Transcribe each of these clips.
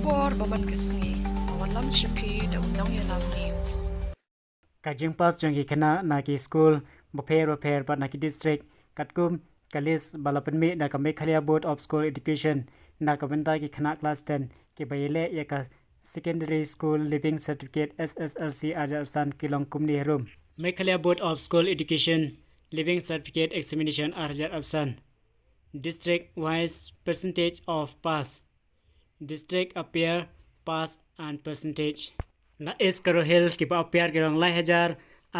war baman kasngi awalam shipi da unang yalam news Kajing pas jongi kena naki school repair but naki district katkum kalis balapanmi na kami khalia board of school education na kabanta ki khana class 10 ke bayele yaka secondary school living certificate SSLC ajar san kilong kumni herum Meghalaya board of school education living certificate examination ajar absan district wise percentage of pass district appear pass and percentage na is karo hil ki ba appear kilong lai hajar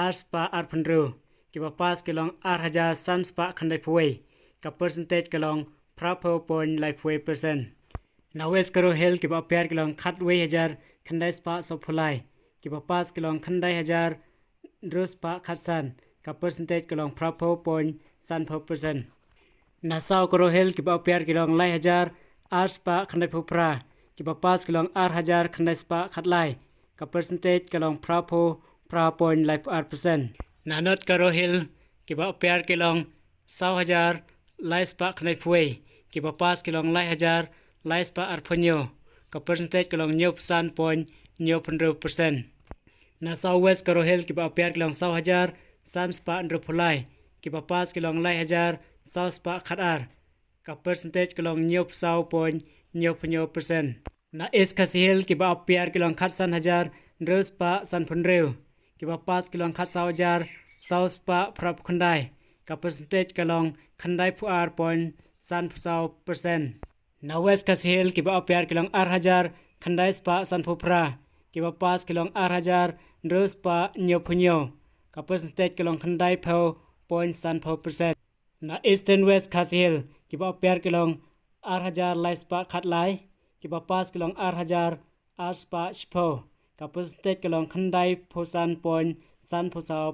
ars pa arpandru ki ba pass kilong ar hajar sans pa khandai phuai ka percentage kilong prapo point lai phuai percent na west karo hil ki ba appear kilong khat wei hajar khandai spa so phulai ki ba pass kilong khandai hajar drus pa khatsan ka percentage kilong prapo point san percent na sao karo hil ki ba appear kilong lai hajar ars pa khandai phupra ki ba pass kilong ar hajar khandai spa khatlai ka percentage kalong prapo point life percent nanot karo hil ki ba appear kilong 100,000 life pa khnai phuai ki ba pass kilong lai hajar life pa arphonyo ka percentage kalong 9.9% na south west karo hil ki ba appear kilong 100,000 sans pa andro phulai ki ba pass kilong lai hajar south pa khatar ka percentage kalong 9.9% na is kasihil ki ba appear kilong khat san hajar drus pa san phunreu ki ba pass kilong khat 100,000 south pa prap khandai ka percentage kalong khandai phuar point san percent na west kasihil ki ba appear kilong ar hajar khandai spa san phupra ki ba pass kilong ar hajar drus pa nyo phunyo ka percentage kilong khandai phau point san percent na eastern west kasihil ki ba appear kilong ar hajar lai spa khatlai ki ba pass kilong ar hajar aspa shpo ka percentage kilong khandai phosan point san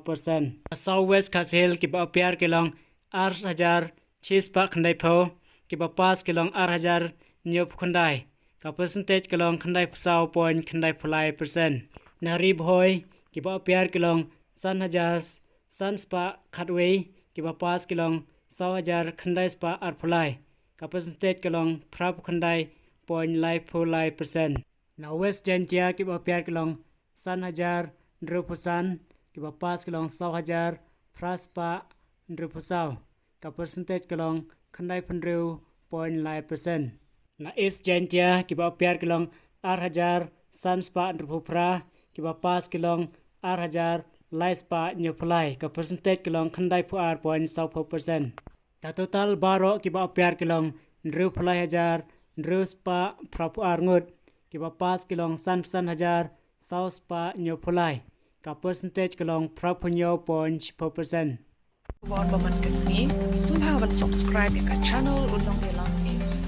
percent south west kasihil ki ba appear kilong ar hajar chispa khandai pho ki ba pass kilong ar hajar nyop khandai ka percentage kilong khandai phusau point khandai phulai percent nari bhoi ki ba appear kilong san hajar san spa khatwei ki ba pass kilong 100,000 khandai spa ar phulai ka percentage kilong phrap khandai point life phulai percent na west jantia ki ba appear kilong san hajar drupusan ki ba pass kilong 100,000 praspa drupusau ka percentage kilong khandai phunreu point life percent na east jantia ki ba appear kilong ar hajar san spa drupupra ki ba pass kilong ar hajar lai spa nyophlai ka percentage kilong khandai phuar point 100% ka total baro ki ba appear kilong druphlai hajar drus pa prapu arngut ki ba pass kilong san hajar saus pa nyophlai ka percentage kilong prapu nyo point 4% war baman kasngi subscribe ka channel unang yalam news